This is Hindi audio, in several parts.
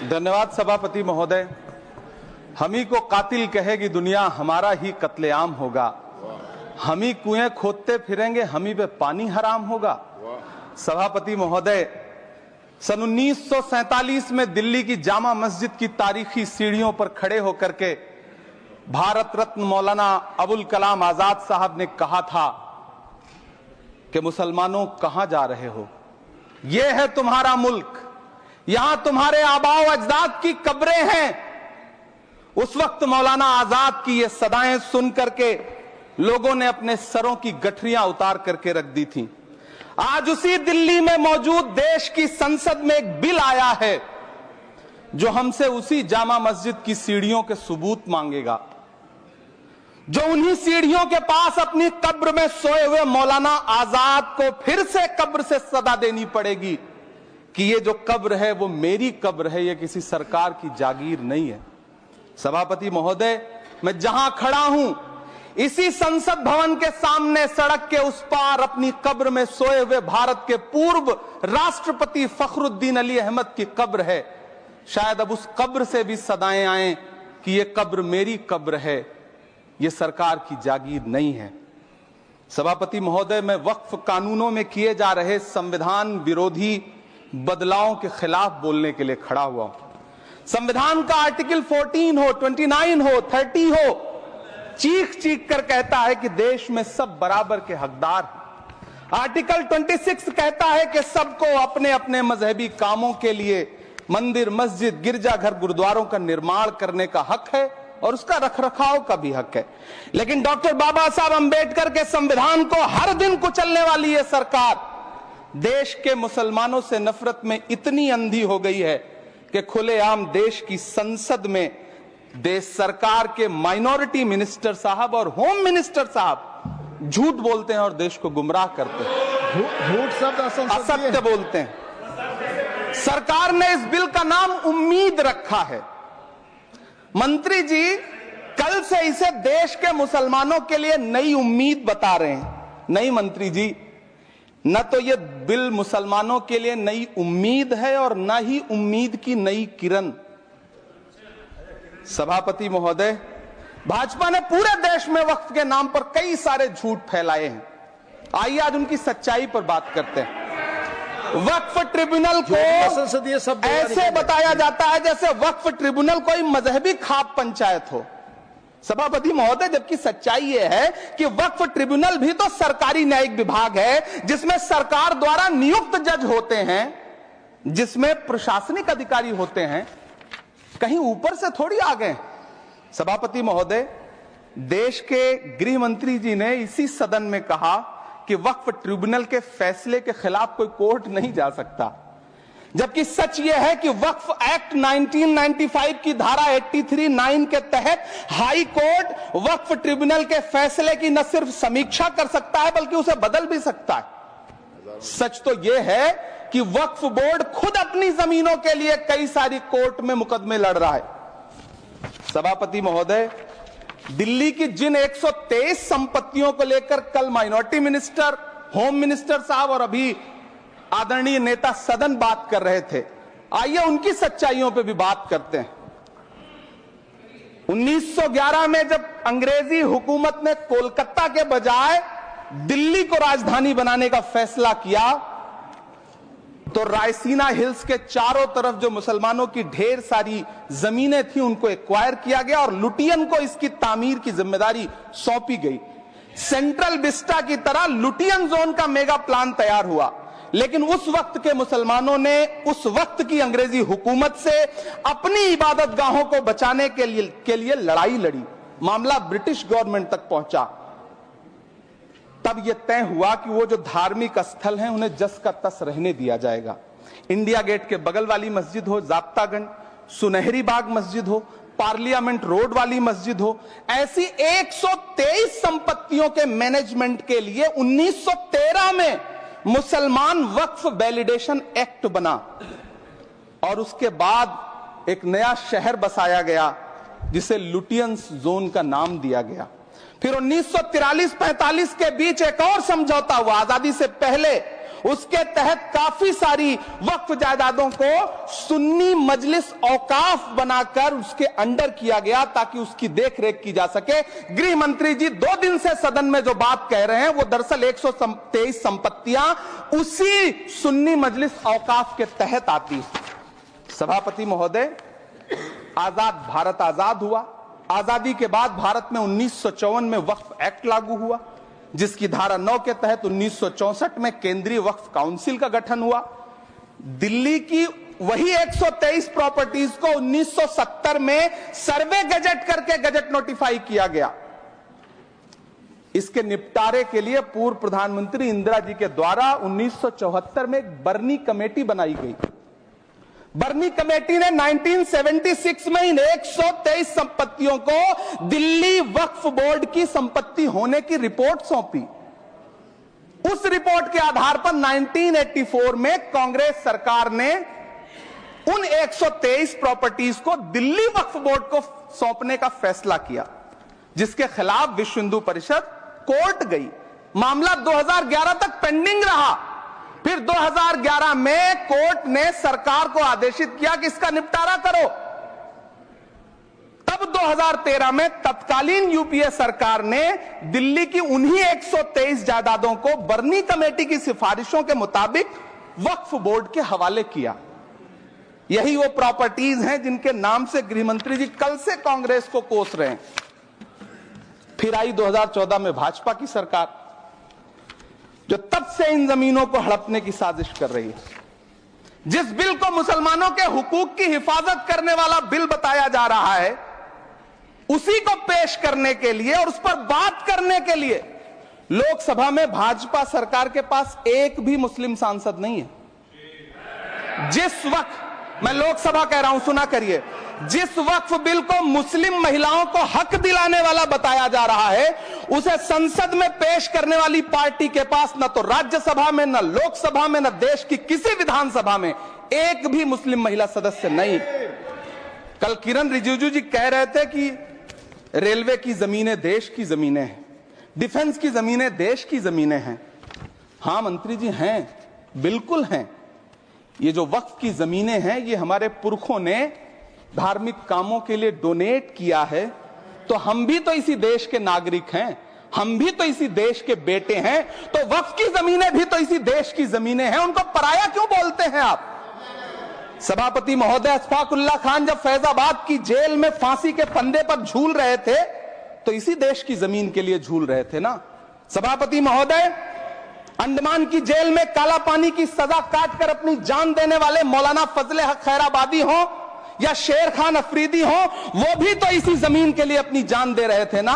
धन्यवाद सभापति महोदय। हम ही को कातिल कहेगी दुनिया, हमारा ही कत्लेआम होगा। हम ही कुएं खोदते फिरेंगे, हम ही पे पानी हराम होगा। सभापति महोदय, सन 1947 में दिल्ली की जामा मस्जिद की तारीखी सीढ़ियों पर खड़े होकर के भारत रत्न मौलाना अबुल कलाम आजाद साहब ने कहा था कि मुसलमानों कहां जा रहे हो, यह है तुम्हारा मुल्क, यहां तुम्हारे आबाओ अजदाद की कब्रें हैं। उस वक्त मौलाना आजाद की ये सदाएं सुन करके लोगों ने अपने सरों की गठरियां उतार करके रख दी थी। आज उसी दिल्ली में मौजूद देश की संसद में एक बिल आया है जो हमसे उसी जामा मस्जिद की सीढ़ियों के सबूत मांगेगा, जो उन्हीं सीढ़ियों के पास अपनी कब्र में सोए हुए मौलाना आजाद को फिर से कब्र से सदा देनी पड़ेगी कि ये जो कब्र है वो मेरी कब्र है, ये किसी सरकार की जागीर नहीं है। सभापति महोदय, मैं जहां खड़ा हूं इसी संसद भवन के सामने सड़क के उस पार अपनी कब्र में सोए हुए भारत के पूर्व राष्ट्रपति फखरुद्दीन अली अहमद की कब्र है। शायद अब उस कब्र से भी सदाएं आए कि ये कब्र मेरी कब्र है, ये सरकार की जागीर नहीं है। सभापति महोदय, मैं वक्फ कानूनों में किए जा रहे संविधान विरोधी बदलावों के खिलाफ बोलने के लिए खड़ा हुआ हूं। संविधान का आर्टिकल 14 हो, 29 हो, 30 हो, चीख चीख कर कहता है कि देश में सब बराबर के हकदार हैं। आर्टिकल 26 कहता है कि सबको अपने अपने मजहबी कामों के लिए मंदिर, मस्जिद, गिरजाघर, गुरुद्वारों का निर्माण करने का हक है और उसका रखरखाव का भी हक है। लेकिन डॉक्टर बाबा साहब अंबेडकर के संविधान को हर दिन कुचलने वाली ये सरकार देश के मुसलमानों से नफरत में इतनी अंधी हो गई है कि खुलेआम देश की संसद में देश सरकार के माइनॉरिटी मिनिस्टर साहब और होम मिनिस्टर साहब झूठ बोलते हैं और देश को गुमराह करते हैं, झूठ शब्द असत्य बोलते हैं। सरकार ने इस बिल का नाम उम्मीद रखा है। मंत्री जी कल से इसे देश के मुसलमानों के लिए नई उम्मीद बता रहे हैं। नहीं मंत्री जी, न तो ये बिल मुसलमानों के लिए नई उम्मीद है और न ही उम्मीद की नई किरण। सभापति महोदय, भाजपा ने पूरे देश में वक्फ के नाम पर कई सारे झूठ फैलाए हैं। आइए आज उनकी सच्चाई पर बात करते हैं। वक्फ ट्रिब्यूनल को ऐसे बताया जाता है जैसे वक्फ ट्रिब्यूनल कोई मजहबी खाप पंचायत हो। सभापति महोदय, जबकि सच्चाई यह है कि वक्फ ट्रिब्यूनल भी तो सरकारी न्यायिक विभाग है जिसमें सरकार द्वारा नियुक्त जज होते हैं, जिसमें प्रशासनिक अधिकारी होते हैं, कहीं ऊपर से थोड़ी आ गए। सभापति महोदय, देश के गृह मंत्री जी ने इसी सदन में कहा कि वक्फ ट्रिब्यूनल के फैसले के खिलाफ कोई कोर्ट नहीं जा सकता, जबकि सच यह है कि वक्फ एक्ट 1995 की धारा 83(9) के तहत हाई कोर्ट वक्फ ट्रिब्यूनल के फैसले की न सिर्फ समीक्षा कर सकता है बल्कि उसे बदल भी सकता है। सच तो यह है कि वक्फ बोर्ड खुद अपनी जमीनों के लिए कई सारी कोर्ट में मुकदमे लड़ रहा है। सभापति महोदय, दिल्ली की जिन 123 संपत्तियों को लेकर कल माइनॉरिटी मिनिस्टर, होम मिनिस्टर साहब और अभी आदरणीय नेता सदन बात कर रहे थे, आइए उनकी सच्चाइयों पे भी बात करते हैं। 1911 में जब अंग्रेजी हुकूमत ने कोलकाता के बजाय दिल्ली को राजधानी बनाने का फैसला किया तो रायसीना हिल्स के चारों तरफ जो मुसलमानों की ढेर सारी जमीनें थी उनको एक्वायर किया गया और लुटियन को इसकी तामीर की जिम्मेदारी सौंपी गई। सेंट्रल विस्टा की तरह लुटियन जोन का मेगा प्लान तैयार हुआ, लेकिन उस वक्त के मुसलमानों ने उस वक्त की अंग्रेजी हुकूमत से अपनी इबादत गाहों को बचाने के लिए लड़ाई लड़ी। मामला ब्रिटिश गवर्नमेंट तक पहुंचा। तब यह तय हुआ कि वो जो धार्मिक स्थल हैं उन्हें जस का तस रहने दिया जाएगा। इंडिया गेट के बगल वाली मस्जिद हो, जाप्तागंज, सुनहरी बाग मस्जिद हो, पार्लियामेंट रोड वाली मस्जिद हो, ऐसी 123 संपत्तियों के मैनेजमेंट के लिए 1913 में मुसलमान वक्फ वैलिडेशन एक्ट बना और उसके बाद एक नया शहर बसाया गया जिसे लुटियंस जोन का नाम दिया गया। फिर 1943-45 के बीच एक और समझौता हुआ। आजादी से पहले उसके तहत काफी सारी वक्फ जायदादों को सुन्नी मजलिस औकाफ बनाकर उसके अंडर किया गया ताकि उसकी देखरेख की जा सके। गृह मंत्री जी 2 दिन से सदन में जो बात कह रहे हैं वो दरअसल 123 संपत्तियां उसी सुन्नी मजलिस औकाफ के तहत आती। सभापति महोदय, आजाद भारत आजाद हुआ। आजादी के बाद भारत में 1954 में वक्फ एक्ट लागू हुआ, जिसकी धारा 9 के तहत 1964 में केंद्रीय वक्फ काउंसिल का गठन हुआ। दिल्ली की वही 123 प्रॉपर्टीज को 1970 में सर्वे गजट करके गजट नोटिफाई किया गया। इसके निपटारे के लिए पूर्व प्रधानमंत्री इंदिरा जी के द्वारा 1974 में एक बर्नी कमेटी बनाई गई। बर्नी कमेटी ने 1976 में इन 123 संपत्तियों को दिल्ली वक्फ बोर्ड की संपत्ति होने की रिपोर्ट सौंपी। उस रिपोर्ट के आधार पर 1984 में कांग्रेस सरकार ने उन 123 प्रॉपर्टीज को दिल्ली वक्फ बोर्ड को सौंपने का फैसला किया, जिसके खिलाफ विश्व हिंदू परिषद कोर्ट गई। मामला 2011 तक पेंडिंग रहा। फिर 2011 में कोर्ट ने सरकार को आदेशित किया कि इसका निपटारा करो। तब 2013 में तत्कालीन यूपीए सरकार ने दिल्ली की उन्हीं 123 जायदादों को बर्नी कमेटी की सिफारिशों के मुताबिक वक्फ बोर्ड के हवाले किया। यही वो प्रॉपर्टीज हैं जिनके नाम से गृह मंत्री जी कल से कांग्रेस को कोस रहे हैं। फिर आई 2014 में भाजपा की सरकार, जो तब से इन जमीनों को हड़पने की साजिश कर रही है। जिस बिल को मुसलमानों के हुकूक की हिफाजत करने वाला बिल बताया जा रहा है, उसी को पेश करने के लिए और उस पर बात करने के लिए लोकसभा में भाजपा सरकार के पास एक भी मुस्लिम सांसद नहीं है। जिस वक्त, मैं लोकसभा कह रहा हूं, सुना करिए, जिस वक्फ बिल को मुस्लिम महिलाओं को हक दिलाने वाला बताया जा रहा है, उसे संसद में पेश करने वाली पार्टी के पास न तो राज्यसभा में, न लोकसभा में, न देश की किसी विधानसभा में एक भी मुस्लिम महिला सदस्य नहीं। कल किरण रिजिजू जी कह रहे थे कि रेलवे की जमीनें देश की जमीनें हैं, डिफेंस की जमीनें देश की जमीनें हैं। हां मंत्री जी, हैं, बिल्कुल हैं। ये जो वक्फ की जमीनें हैं, ये हमारे पुरखों ने धार्मिक कामों के लिए डोनेट किया है। तो हम भी तो इसी देश के नागरिक हैं, हम भी तो इसी देश के बेटे हैं। तो वक्फ की जमीनें भी तो इसी देश की जमीनें हैं, उनको पराया क्यों बोलते हैं आप? सभापति महोदय, अशफाकुल्लाह खान जब फैजाबाद की जेल में फांसी के फंदे पर झूल रहे थे तो इसी देश की जमीन के लिए झूल रहे थे ना। सभापति महोदय, अंडमान की जेल में काला पानी की सजा काटकर अपनी जान देने वाले मौलाना फजले हक खैराबादी हो या शेर खान अफरीदी हो, वो भी तो इसी जमीन के लिए अपनी जान दे रहे थे ना।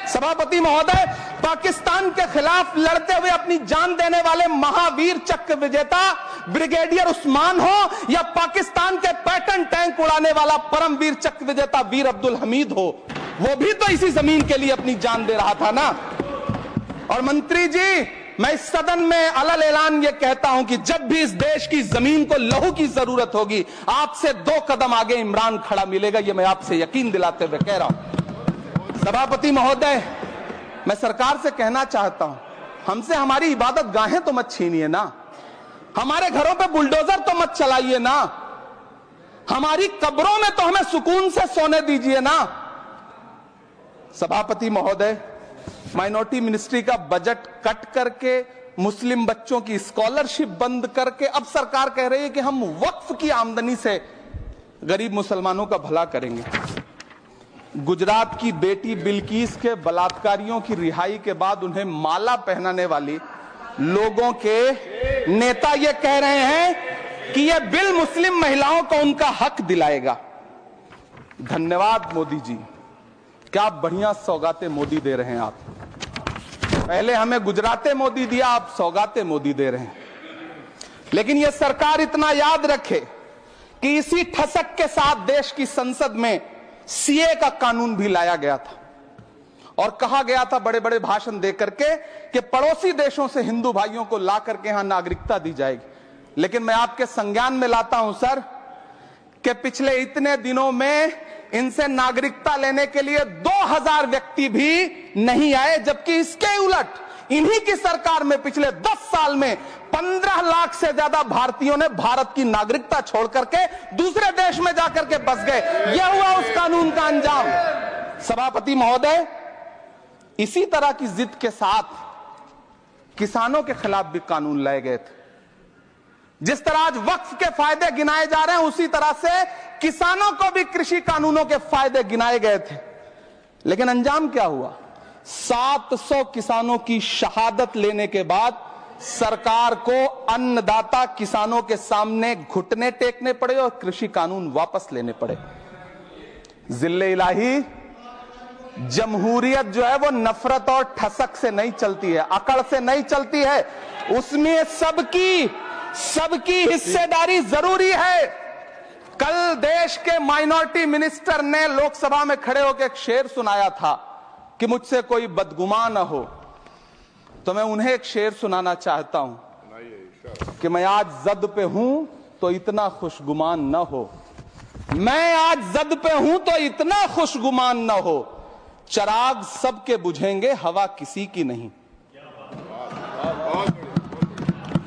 सभापति महोदय, पाकिस्तान के खिलाफ लड़ते हुए अपनी जान देने वाले महावीर चक्र विजेता ब्रिगेडियर उस्मान हो या पाकिस्तान के पैटर्न टैंक उड़ाने वाला परमवीर चक्र विजेता वीर अब्दुल हमीद हो, वो भी तो इसी जमीन के लिए अपनी जान दे रहा था ना। और मंत्री जी, मैं इस सदन में अलल ऐलान ये कहता हूं कि जब भी इस देश की जमीन को लहू की जरूरत होगी, आपसे 2 कदम आगे इमरान खड़ा मिलेगा। ये मैं आपसे यकीन दिलाते हुए कह रहा हूं। सभापति महोदय, मैं सरकार से कहना चाहता हूं, हमसे हमारी इबादत गाहें तो मत छीनिए ना, हमारे घरों पे बुलडोजर तो मत चलाइए ना, हमारी कब्रों में तो हमें सुकून से सोने दीजिए ना। सभापति महोदय, माइनॉरिटी मिनिस्ट्री का बजट कट करके, मुस्लिम बच्चों की स्कॉलरशिप बंद करके अब सरकार कह रही है कि हम वक्फ की आमदनी से गरीब मुसलमानों का भला करेंगे। गुजरात की बेटी बिल्किस के बलात्कारियों की रिहाई के बाद उन्हें माला पहनाने वाली लोगों के नेता ये कह रहे हैं कि यह बिल मुस्लिम महिलाओं को उनका हक दिलाएगा। धन्यवाद मोदी जी, क्या बढ़िया सौगातें मोदी दे रहे हैं आप। पहले हमें गुजराते मोदी दिया, आप सौगाते मोदी दे रहे हैं। लेकिन यह सरकार इतना याद रखे कि इसी ठसक के साथ देश की संसद में सीए का कानून भी लाया गया था और कहा गया था बड़े बड़े भाषण देकर के कि पड़ोसी देशों से हिंदू भाइयों को ला करके यहां नागरिकता दी जाएगी। लेकिन मैं आपके संज्ञान में लाता हूं सर कि पिछले इतने दिनों में इनसे नागरिकता लेने के लिए 2000 व्यक्ति भी नहीं आए, जबकि इसके उलट इन्हीं की सरकार में पिछले 10 साल में 15 लाख से ज्यादा भारतीयों ने भारत की नागरिकता छोड़ करके दूसरे देश में जाकर के बस गए। यह हुआ उस कानून का अंजाम। सभापति महोदय, इसी तरह की जिद के साथ किसानों के खिलाफ भी कानून लाए गए थे। जिस तरह आज वक्फ के फायदे गिनाए जा रहे हैं, उसी तरह से किसानों को भी कृषि कानूनों के फायदे गिनाए गए थे। लेकिन अंजाम क्या हुआ? 700 किसानों की शहादत लेने के बाद सरकार को अन्नदाता किसानों के सामने घुटने टेकने पड़े और कृषि कानून वापस लेने पड़े। जिल्ले इलाही, जमहूरियत जो है वो नफरत और ठसक से नहीं चलती है, अकड़ से नहीं चलती है। उसमें सबकी हिस्सेदारी जरूरी है। कल देश के माइनॉरिटी मिनिस्टर ने लोकसभा में खड़े होकर एक शेर सुनाया था कि मुझसे कोई बदगुमान न हो, तो मैं उन्हें एक शेर सुनाना चाहता हूं कि मैं आज जद पे हूं तो इतना खुशगुमान न हो, मैं आज जद पे हूं तो इतना खुशगुमान न हो, चराग सबके बुझेंगे हवा किसी की नहीं।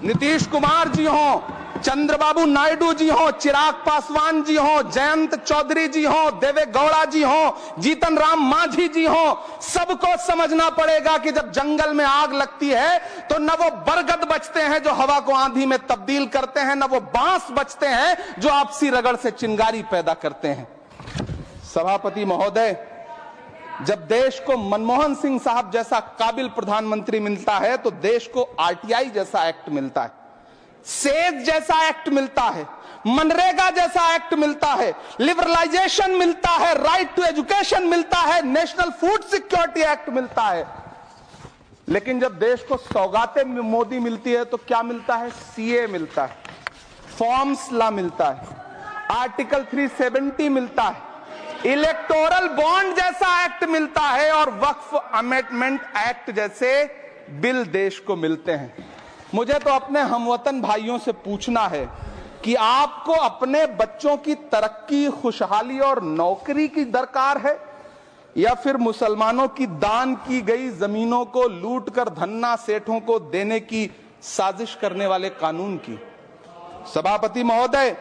नीतीश कुमार जी हो, चंद्रबाबू नायडू जी हो, चिराग पासवान जी हो, जयंत चौधरी जी हो, देवे गौड़ा जी हो, जीतन राम मांझी जी हो, सबको समझना पड़ेगा कि जब जंगल में आग लगती है तो न वो बरगद बचते हैं जो हवा को आंधी में तब्दील करते हैं, न वो बांस बचते हैं जो आपसी रगड़ से चिंगारी पैदा करते हैं। सभापति महोदय, जब देश को मनमोहन सिंह साहब जैसा काबिल प्रधानमंत्री मिलता है तो देश को आरटीआई जैसा एक्ट मिलता है, सेज जैसा एक्ट मिलता है, मनरेगा जैसा एक्ट मिलता है, लिबरलाइजेशन मिलता है, राइट टू एजुकेशन मिलता है, नेशनल फूड सिक्योरिटी एक्ट मिलता है। लेकिन जब देश को सौगातें मोदी मिलती है तो क्या मिलता है? सीए मिलता है, फॉर्म्स लॉ मिलता है, आर्टिकल 370 मिलता है, इलेक्टोरल बॉन्ड जैसा एक्ट मिलता है और वक्फ अमेंडमेंट एक्ट जैसे बिल देश को मिलते हैं। मुझे तो अपने हमवतन भाइयों से पूछना है कि आपको अपने बच्चों की तरक्की, खुशहाली और नौकरी की दरकार है या फिर मुसलमानों की दान की गई जमीनों को लूट कर धन्ना सेठों को देने की साजिश करने वाले कानून की? सभापति महोदय,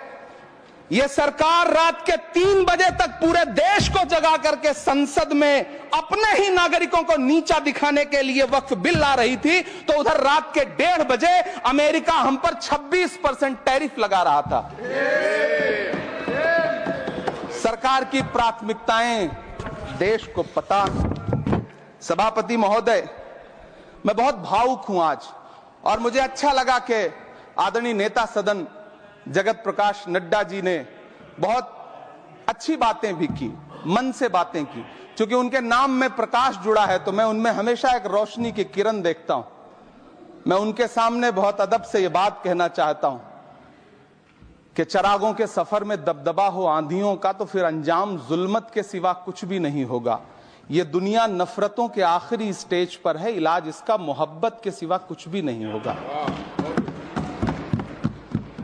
यह सरकार रात के 3 बजे तक पूरे देश को जगा करके संसद में अपने ही नागरिकों को नीचा दिखाने के लिए वक्फ बिल ला रही थी, तो उधर रात के 1:30 बजे अमेरिका हम पर 26% टैरिफ लगा रहा था। सरकार की प्राथमिकताएं देश को पता। सभापति महोदय, मैं बहुत भावुक हूं आज, और मुझे अच्छा लगा कि आदरणीय नेता सदन जगत प्रकाश नड्डा जी ने बहुत अच्छी बातें भी की, मन से बातें की। क्योंकि उनके नाम में प्रकाश जुड़ा है तो मैं उनमें हमेशा एक रोशनी की किरण देखता हूं। मैं उनके सामने बहुत अदब से यह बात कहना चाहता हूं कि चरागों के सफर में दबदबा हो आंधियों का तो फिर अंजाम जुल्मत के सिवा कुछ भी नहीं होगा। यह दुनिया नफरतों के आखिरी स्टेज पर है, इलाज इसका मोहब्बत के सिवा कुछ भी नहीं होगा।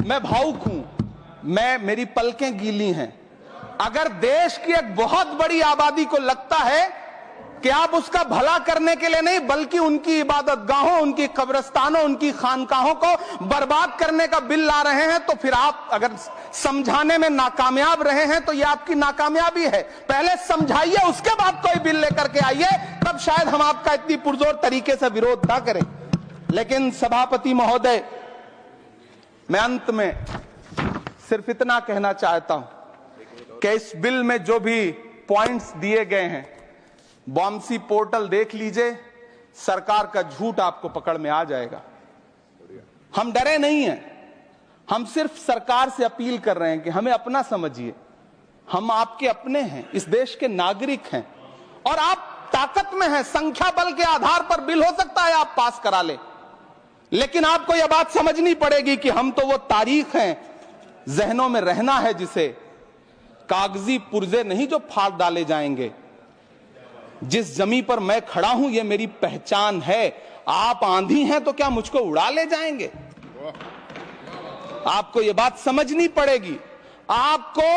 मैं भावुक हूं, मेरी पलकें गीली हैं। अगर देश की एक बहुत बड़ी आबादी को लगता है कि आप उसका भला करने के लिए नहीं बल्कि उनकी इबादतगाहों, उनकी कब्रिस्तानों, उनकी खानकाहों को बर्बाद करने का बिल ला रहे हैं, तो फिर आप अगर समझाने में नाकामयाब रहे हैं तो यह आपकी नाकामयाबी है। पहले समझाइए, उसके बाद कोई बिल लेकर के आइए, तब शायद हम आपका इतनी पुरजोर तरीके से विरोध ना करें। लेकिन सभापति महोदय, मैं अंत में सिर्फ इतना कहना चाहता हूं कि इस बिल में जो भी पॉइंट्स दिए गए हैं, बॉम्सी पोर्टल देख लीजिए, सरकार का झूठ आपको पकड़ में आ जाएगा। हम डरे नहीं हैं, हम सिर्फ सरकार से अपील कर रहे हैं कि हमें अपना समझिए। हम आपके अपने हैं, इस देश के नागरिक हैं और आप ताकत में हैं। संख्या बल के आधार पर बिल हो सकता है आप पास करा ले, लेकिन आपको यह बात समझनी पड़ेगी कि हम तो वो तारीख हैं, जहनों में रहना है जिसे, कागजी पुर्जे नहीं जो फाड़ डाले जाएंगे। जिस जमीन पर मैं खड़ा हूं यह मेरी पहचान है। आप आंधी हैं तो क्या मुझको उड़ा ले जाएंगे? आपको यह बात समझनी पड़ेगी। आपको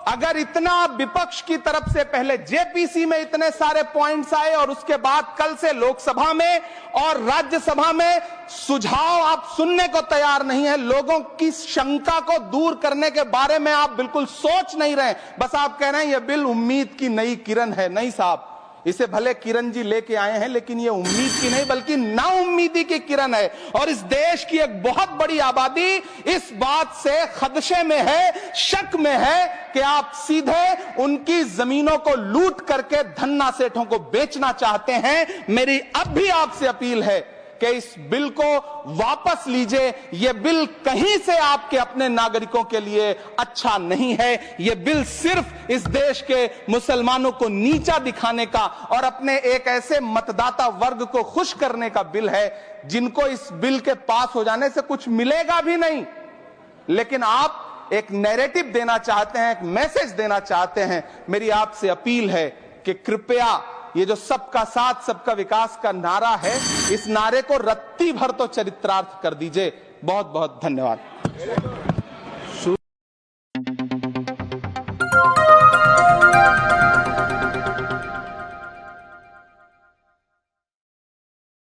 अगर इतना विपक्ष की तरफ से पहले जेपीसी में इतने सारे पॉइंट्स आए और उसके बाद कल से लोकसभा में और राज्यसभा में सुझाव आप सुनने को तैयार नहीं है, लोगों की शंका को दूर करने के बारे में आप बिल्कुल सोच नहीं रहे, बस आप कह रहे हैं यह बिल उम्मीद की नई किरण है। नहीं साहब, इसे भले किरण जी लेके आए हैं, लेकिन ये उम्मीद की नहीं बल्कि नाउम्मीदी की किरण है। और इस देश की एक बहुत बड़ी आबादी इस बात से खदशे में है, शक में है कि आप सीधे उनकी जमीनों को लूट करके धन्ना सेठों को बेचना चाहते हैं। मेरी अब भी आपसे अपील है कि इस बिल को वापस लीजिए। यह बिल कहीं से आपके अपने नागरिकों के लिए अच्छा नहीं है। यह बिल सिर्फ इस देश के मुसलमानों को नीचा दिखाने का और अपने एक ऐसे मतदाता वर्ग को खुश करने का बिल है जिनको इस बिल के पास हो जाने से कुछ मिलेगा भी नहीं। लेकिन आप एक नैरेटिव देना चाहते हैं, एक मैसेज देना चाहते हैं। मेरी आपसे अपील है कि कृपया ये जो सबका साथ सबका विकास का नारा है, इस नारे को रत्ती भर तो चरित्रार्थ कर दीजिए। बहुत बहुत धन्यवाद।